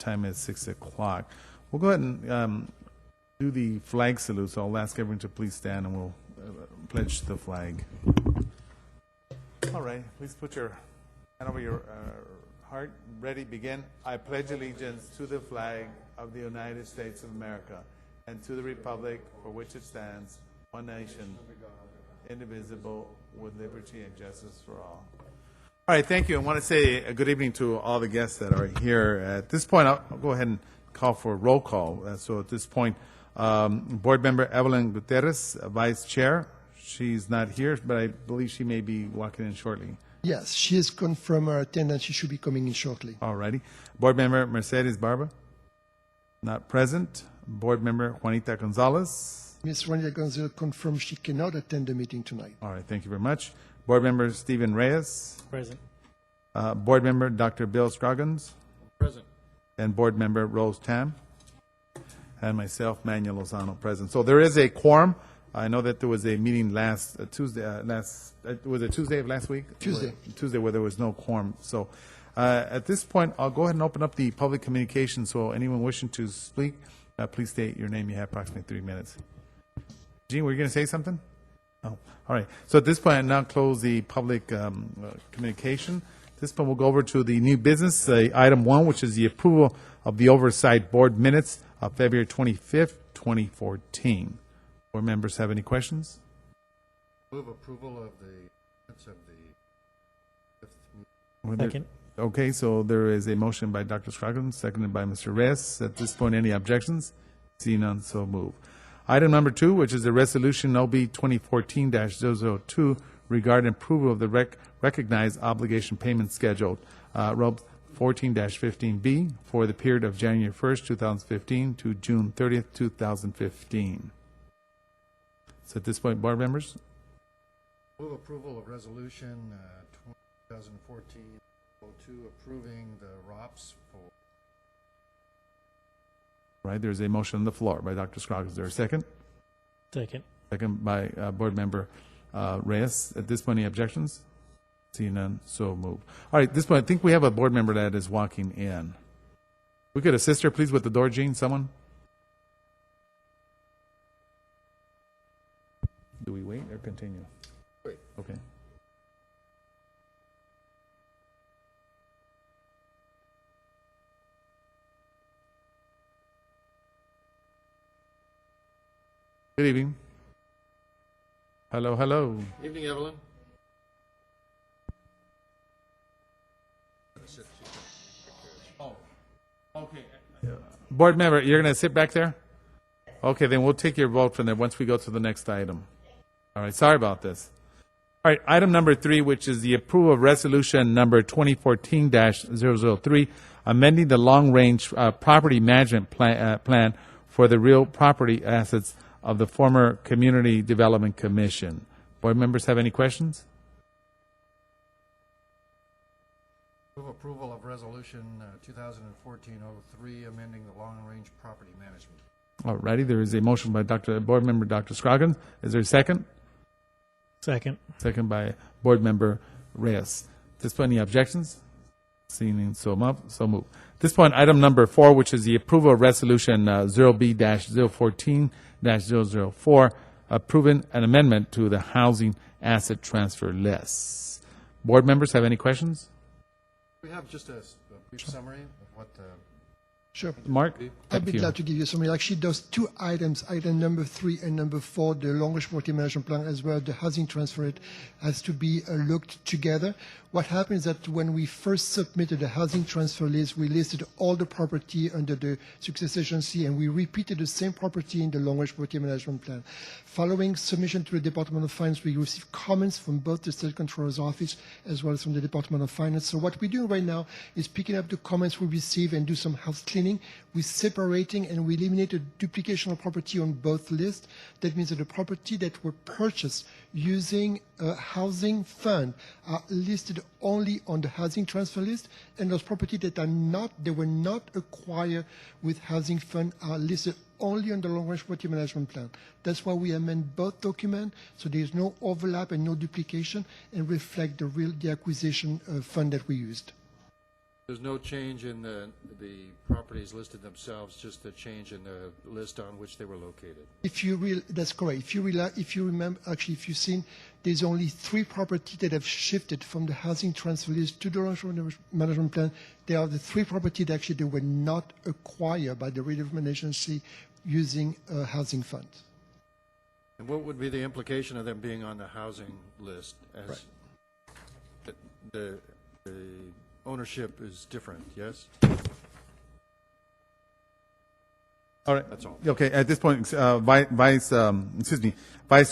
Time is 6 o'clock. We'll go ahead and do the flag salute, so I'll ask everyone to please stand and we'll pledge the flag. All right, please put your hand over your heart. Ready, begin. I pledge allegiance to the flag of the United States of America and to the republic for which it stands, one nation, indivisible, with liberty and justice for all. All right, thank you. I want to say a good evening to all the guests that are here. At this point, I'll go ahead and call for a roll call. So at this point, Board Member Evelyn Gutierrez, Vice Chair. She's not here, but I believe she may be walking in shortly. Yes, she has confirmed her attendance. She should be coming in shortly. All righty. Board Member Mercedes Barba, not present. Board Member Juanita Gonzalez. Ms. Juanita Gonzalez confirmed she cannot attend the meeting tonight. All right, thank you very much. Board Member Stephen Reyes. Present. Board Member Dr. Bill Scroggins. Present. And Board Member Rose Tam. And myself, Manuel Lozano, present. So there is a quorum. I know that there was a meeting last Tuesday, was it Tuesday of last week? Tuesday where there was no quorum. So at this point, I'll go ahead and open up the public communication. So anyone wishing to speak, please state your name. You have approximately 3 minutes. Gene, were you going to say something? Oh, all right. So at this point, I now close the public communication. At this point, we'll go over to the new business, item 1, which is the approval of the Oversight Board minutes of February 25th, 2014. Board members have any questions? Move approval of the minutes of the 5th meeting. Second. Okay, so there is a motion by Dr. Scroggins, seconded by Mr. Reyes. At this point, any objections? Seeing none, so move. Item number 2, which is the resolution OB 2014-002 regarding approval of the recognized obligation payment schedule, ROB 14-15B, for the period of January 1st, 2015 to June 30th, 2015. So at this point, board members? Move approval of resolution 2014-02 approving the ROPS for. Right, there's a motion on the floor by Dr. Scroggins. Is there a second? Second. Second by Board Member Reyes. At this point, any objections? Seeing none, so moved. All right, at this point, I think we have a board member that is walking in. We could assist her, please, with the door, Gene, someone? Do we wait or continue? Wait. Okay. Good evening. Hello, hello. Evening, Evelyn. Oh, okay. Board member, you're going to sit back there? Okay, then we'll take your vote from there once we go to the next item. All right, sorry about this. All right, item number 3, which is the approval of resolution number 2014-003, amending the long-range property management plan for the real property assets of the former Community Development Commission. Board members have any questions? Move approval of resolution 2014-03 amending the long-range property management. All righty, there is a motion by Board Member Dr. Scroggins. Is there a second? Second. Second by Board Member Reyes. At this point, any objections? Seeing so moved. At this point, item number 4, which is the approval of resolution 0B-014-004, approving an amendment to the housing asset transfer list. Board members have any questions? We have just a brief summary of what the. Sure. Mark? I'd be glad to give you some. Actually, those 2 items, item number 3 and number 4, the long-range multi-management plan, as well as the housing transfer rate, has to be looked together. What happens is that when we first submitted the housing transfer list, we listed all the property under the succession C, and we repeated the same property in the long-range multi-management plan. Following submission to the Department of Finance, we received comments from both the State Controller's Office as well as from the Department of Finance. So what we're doing right now is picking up the comments we receive and do some house cleaning. We're separating and we eliminate the duplication of property on both lists. That means that the property that were purchased using a housing fund are listed only on the housing transfer list, and those property that were not acquired with housing fund are listed only on the long-range property management plan. That's why we amend both documents, so there's no overlap and no duplication, and reflect the acquisition fund that we used. There's no change in the properties listed themselves, just a change in the list on which they were located. That's correct. If you remember, actually, if you've seen, there's only 3 properties that have shifted from the housing transfer list to the long-term management plan. They are the 3 properties that actually they were not acquired by the redevelopment agency using a housing fund. And what would be the implication of them being on the housing list as the ownership is different, yes? All right. That's all. Okay, at this point, Vice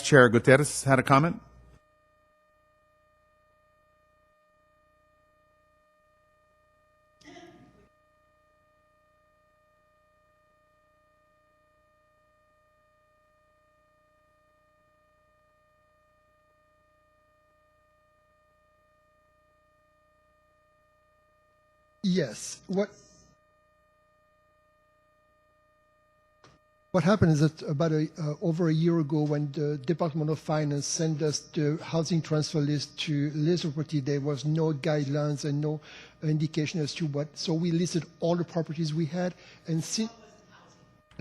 Chair Gutierrez had a comment? Yes. What happened is that about over a year ago, when the Department of Finance sent us the housing transfer list to list of property, there was no guidelines and no indication as to what. So we listed all the properties we had, and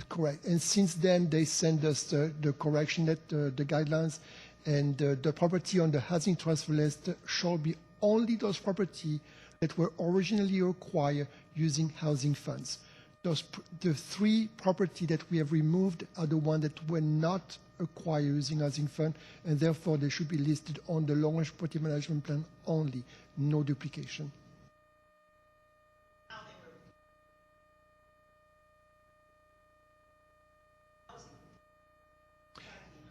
correct. And since then, they sent us the correction that the guidelines, and the property on the housing transfer list shall be only those property that were originally acquired using housing funds. The 3 property that we have removed are the ones that were not acquired using housing fund, and therefore they should be listed on the long-range property management plan only, no duplication.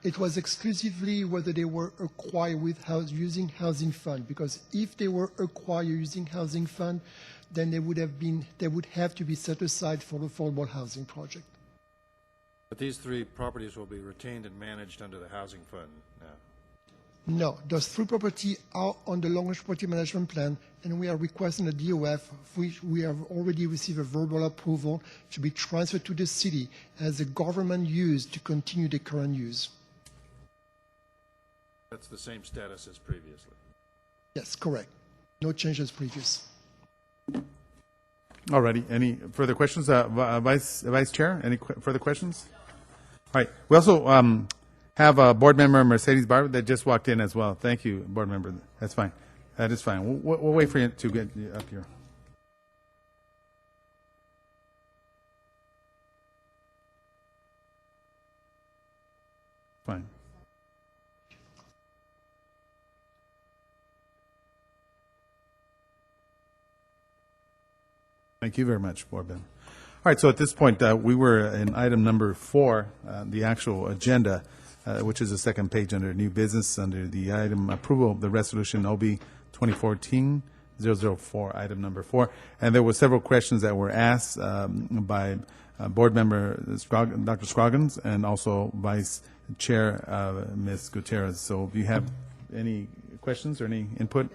It was exclusively whether they were acquired using housing fund, because if they were acquired using housing fund, then they would have to be set aside for the affordable housing project. But these 3 properties will be retained and managed under the housing fund now. No, those 3 properties are on the long-range property management plan, and we are requesting a DOF, which we have already received a verbal approval to be transferred to the city as a government use to continue the current use. That's the same status as previously. Yes, correct. No changes previous. All righty. Any further questions? Vice Chair, any further questions? All right. We also have a board member, Mercedes Barber, that just walked in as well. Thank you, board member. That's fine. That is fine. We'll wait for you to get up here. Fine. Thank you very much, Board Member. All right, so at this point, we were in item number 4, the actual agenda, which is the second page under new business, under the item approval of the resolution OB 2014-004, item number 4. And there were several questions that were asked by Board Member Dr. Scroggins and also Vice Chair Ms. Gutierrez. So if you have any questions or any input?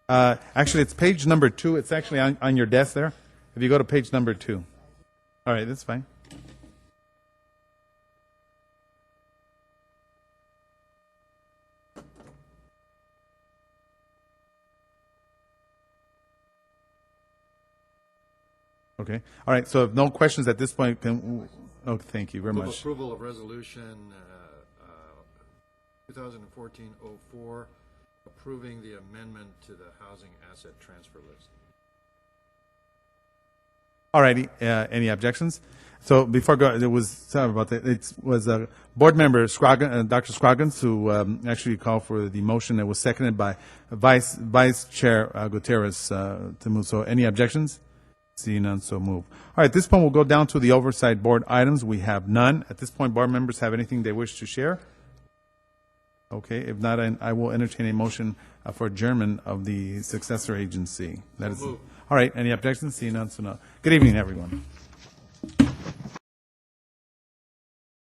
Actually, it's page number 2. It's actually on your desk there. If you go to page number 2. All right, that's fine. Okay. All right, so if no questions at this point, oh, thank you very Move much. approval of resolution 2014-04, approving the amendment to the housing asset transfer list. All righty, any objections? So before I go, there was, sorry about that, it was Board Member Scroggins, Dr. Scroggins, who actually called for the motion that was seconded by Vice Chair Gutierrez to move. So any objections? Seeing none, so move. All right, at this point, we'll go down to the Oversight Board items. We have none. At this point, board members have anything they wish to share? Okay, if not, I will entertain a motion for adjournment of the successor agency. That is, all right, any objections? Seeing none, so no. Good evening, everyone.